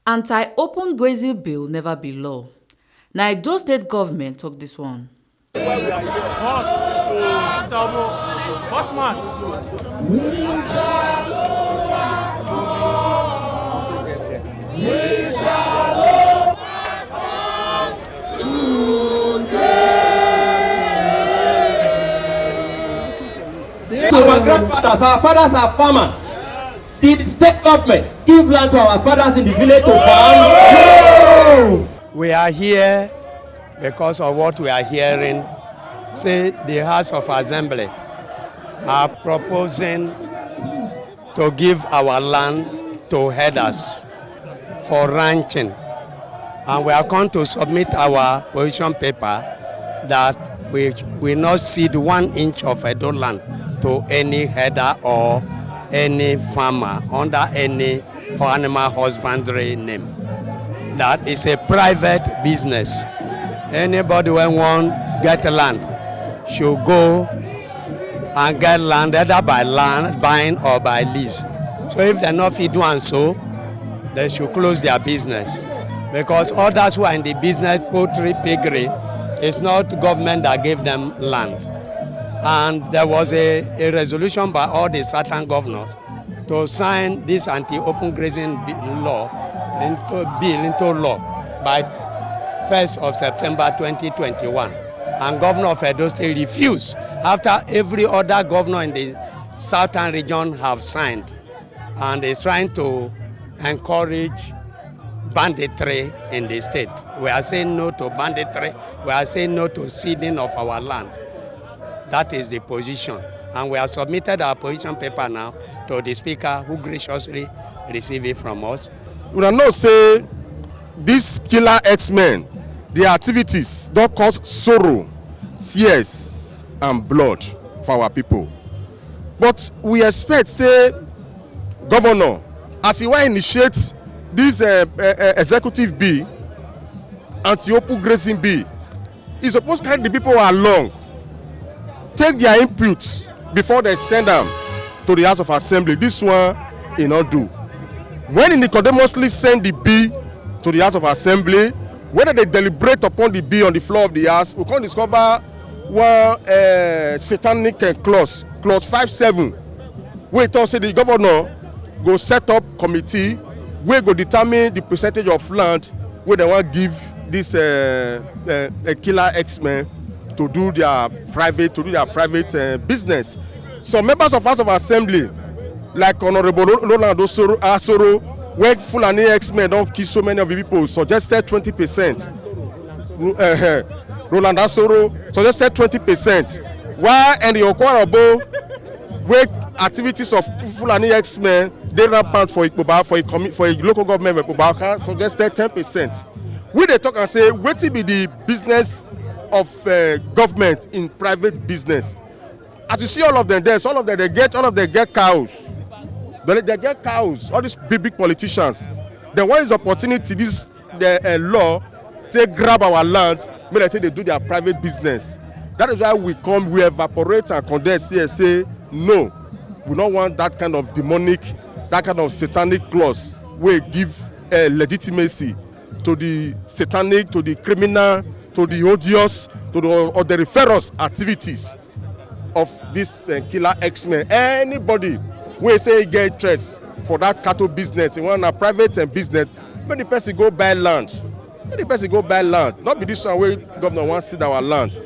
Anti-open grazing bill never be law. Now Edo state government talk this one. Our grandfathers, our fathers are farmers. The state government give land to our fathers in the village to farm. No! We are here because of what we are hearing. Say the House of Assembly are proposing to give our land to herders for ranching. And we are going to submit our position paper that we will not cede 1 inch of Edo land to any herder or any farmer under any animal husbandry name. That is a private business. Anybody who wants get land should go and get land either by land buying or by lease. So if they're not fit doing so, they should close their business. Because others who are in the business, poultry, piggery, it's not government that gave them land. And there was a resolution by all the southern governors to sign this anti-open grazing law into law by 1st of September 2021. And Governor of Edo State refused after every other governor in the southern region have signed. And is trying to encourage banditry in the state. We are saying no to banditry. We are saying no to ceding of our land. That is the position. And we have submitted our position paper now to the Speaker, who graciously received it from us. We know say these killer X-men, their activities don't cause sorrow, tears, and blood for our people. But we expect, say, Governor, as he will initiate this executive bill, anti-open grazing bill, he's supposed to carry the people along, take their input before they send them to the House of Assembly. This one he not do. When he nicodemously send the bill to the House of Assembly, whether they deliberate upon the bill on the floor of the House, we can discover one satanic clause 5.7, where it also say the governor go set up committee where go determine the percentage of land where they want give this killer X-men to do their private business. So members of House of Assembly, like Honorable Roland Asoro, where Fulani X-men don't kill so many of the people, suggested 20%. Roland Asoro suggested 20%. While Henry Okwarabo, where activities of Fulani X-men they rampant for a local government of Ikpoba, suggested 10%. We they talk and say, what will be the business of government in private business? As you see all of them there, so all of them get cows. They get cows. All these big politicians. Then when is opportunity, this law, they grab our land, they do their private business. That is why we evaporate and condense here. Say no, we don't want that kind of demonic, that kind of satanic clause where give legitimacy to the satanic, to the criminal, to the odious, to the odoriferous activities of this killer X-Men. Anybody who say he get threats for that cattle business, he want a private business, when the person go buy land, not be this one where governor wants to see our land.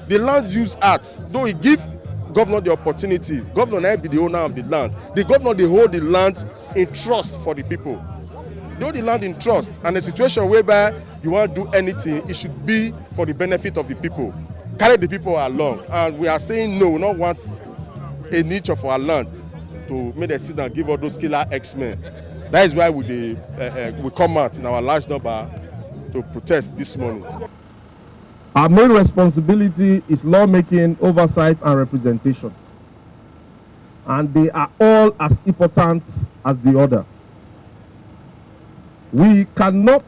The Land Use Act, though he give governor the opportunity, governor now be the owner of the land. The governor they hold the land in trust for the people. They hold the land in trust, and a situation whereby you want to do anything, it should be for the benefit of the people. Carry the people along, and we are saying no, we don't want a niche of our land to make them sit down and give all those killer X-men. That is why we come out in our large number to protest this morning. Our main responsibility is lawmaking, oversight, and representation. And they are all as important as the other. We cannot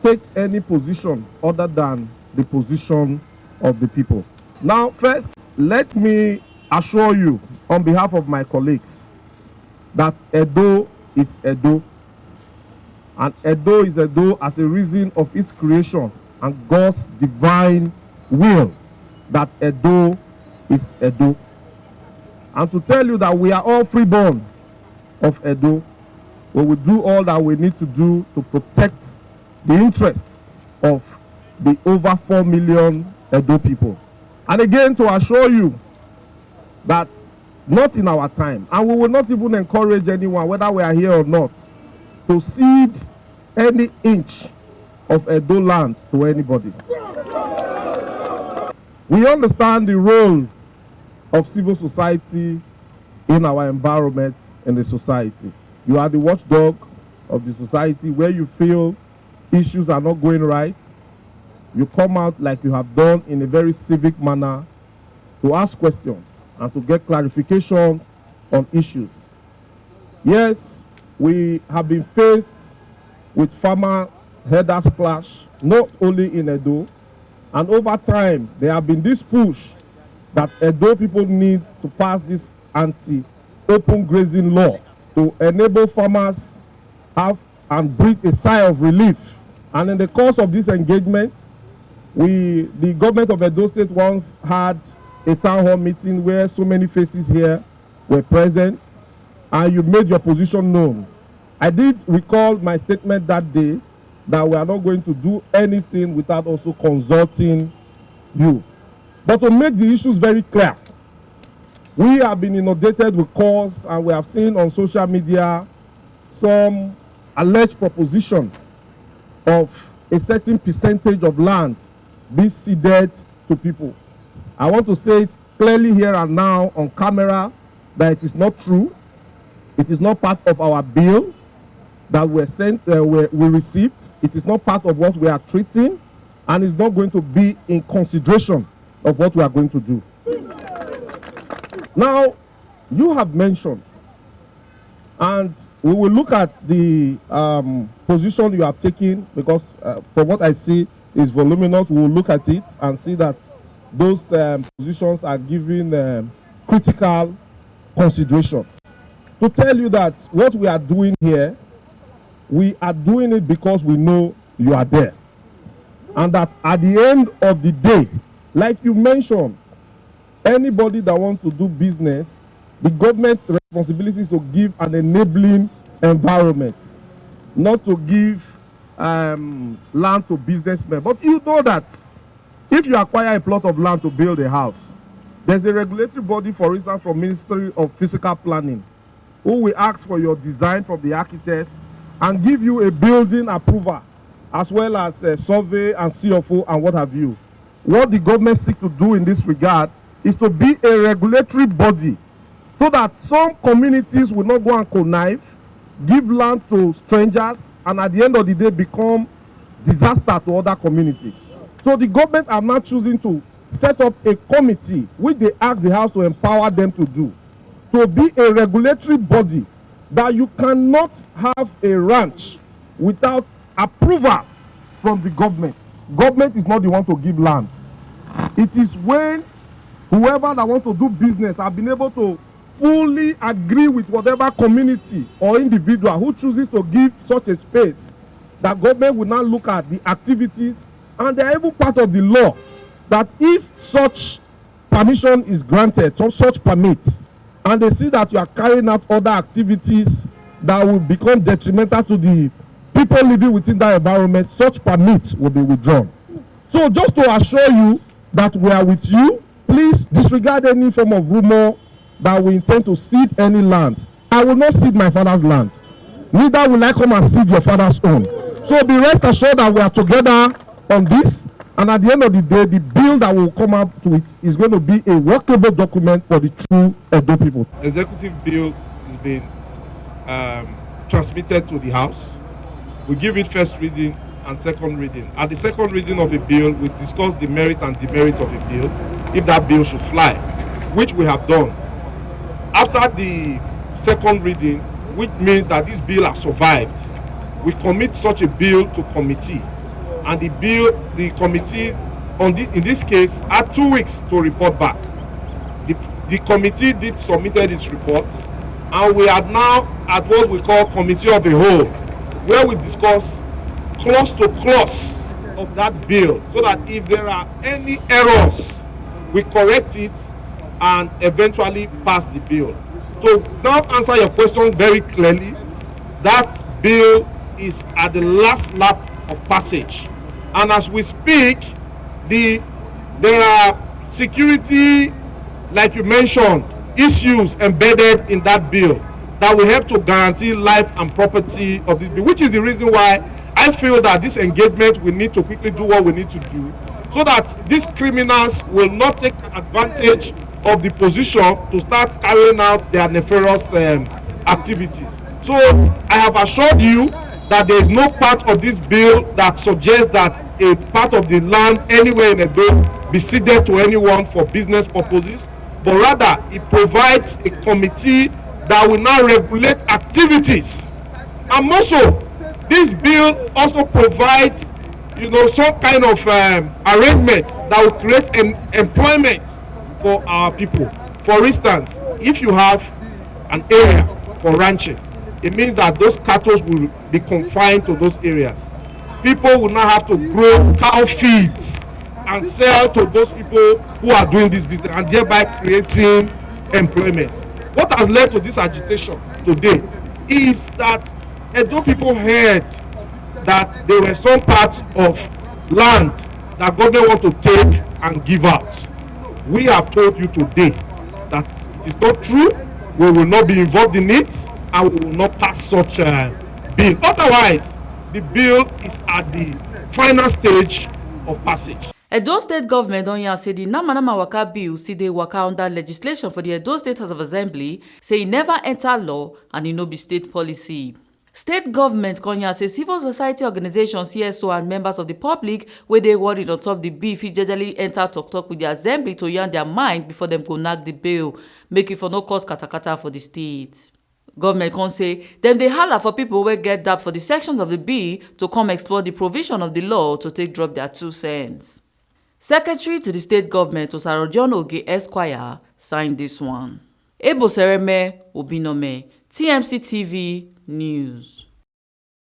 take any position other than the position of the people. Now, first, let me assure you on behalf of my colleagues that Edo is Edo. And Edo is Edo as a reason of its creation and God's divine will that Edo is Edo. And to tell you that we are all freeborn of Edo, we will do all that we need to do to protect the interests of the over 4 million Edo people. And again, to assure you that not in our time, and we will not even encourage anyone, whether we are here or not, to cede any inch of Edo land to anybody. We understand the role of civil society in our environment in the society. You are the watchdog of the society. Where you feel issues are not going right, you come out like you have done in a very civic manner to ask questions and to get clarification on issues. Yes, we have been faced with farmer headers clash, not only in Edo, and over time there have been this push that Edo people need to pass this anti-open grazing law to enable farmers have and breathe a sigh of relief. And in the course of this engagement, the government of Edo State once had a town hall meeting where so many faces here were present, and you made your position known. I did recall my statement that day that we are not going to do anything without also consulting you. But to make the issues very clear, we have been inundated with calls, and we have seen on social media some alleged proposition of a certain percentage of land be ceded to people. I want to say it clearly here and now on camera that it is not true. It is not part of our bill that we received. It is not part of what we are treating, and it's not going to be in consideration of what we are going to do. Now, you have mentioned, and we will look at the position you have taken, because from what I see is voluminous. We will look at it and see that those positions are given critical consideration. To tell you that what we are doing here, we are doing it because we know you are there. And that at the end of the day, like you mentioned, anybody that wants to do business, the government's responsibility is to give an enabling environment, not to give land to businessmen. But you know that if you acquire a plot of land to build a house, there's a regulatory body, for instance, from Ministry of Physical Planning, who will ask for your design from the architect and give you a building approval, as well as a survey and CFO and what have you. What the government seeks to do in this regard is to be a regulatory body, so that some communities will not go and connive, give land to strangers, and at the end of the day become disaster to other communities. So the government are now choosing to set up a committee, which they ask the House to empower them to do, to be a regulatory body, that you cannot have a ranch without approval from the government. Government is not the one to give land. It is when whoever that wants to do business have been able to fully agree with whatever community or individual who chooses to give such a space, that government will now look at the activities, and they are even part of the law that if such permission is granted, such permits, and they see that you are carrying out other activities that will become detrimental to the people living within that environment, such permits will be withdrawn. So just to assure you that we are with you, please disregard any form of rumor that we intend to cede any land. I will not cede my father's land. Neither will I come and cede your father's own. So be rest assured that we are together on this, and at the end of the day, the bill that will come up to it is going to be a workable document for the true Edo people. Executive bill is being transmitted to the House. We give it first reading and second reading. At the second reading of a bill, we discuss the merit and demerit of a bill, if that bill should fly, which we have done. After the second reading, which means that this bill has survived, we commit such a bill to committee, and the committee in this case had 2 weeks to report back. The committee did submitted its reports, and we are now at what we call committee of the whole. where we discuss clause to clause of that bill, so that if there are any errors, we correct it and eventually pass the bill. So now answer your question very clearly, that bill is at the last lap of passage. And as we speak, there are security, like you mentioned, issues embedded in that bill that will help to guarantee life and property of this bill, which is the reason why I feel that this engagement, we need to quickly do what we need to do, so that these criminals will not take advantage of the position to start carrying out their nefarious activities. So I have assured you that there is no part of this bill that suggests that a part of the land anywhere in a bill be ceded to anyone for business purposes, but rather it provides a committee that will now regulate activities. And also, this bill also provides, some kind of arrangement that will create employment for our people. For instance, if you have an area for ranching, it means that those cattle will be confined to those areas. People will now have to grow cow feeds and sell to those people who are doing this business, and thereby creating employment. What has led to this agitation today is that Edo people heard that there were some parts of land that government want to take and give out. We have told you today that it is not true. We will not be involved in it, and we will not pass such a bill. Otherwise, the bill is at the final stage of passage. Edo State government don yarn say the Nama Waka bill still dey waka under legislation for the Edo State House of Assembly, say e never enter law and e no be state policy. State government kon yarn say civil society organizations, CSO and members of the public wey dey worried on top the bill fit jejely enter talk with the assembly to yarn their mind before dem go knack the bill, make it for no cause katakata for the state. Government con say dem dey hala for people wey get doubt for the sections of the bill to come explore the provision of the law to take drop their 2 cents. Secretary to the state government, Osarojon Oge Esquire, signed this one. Ebo Sereme Obinome, TMC TV News.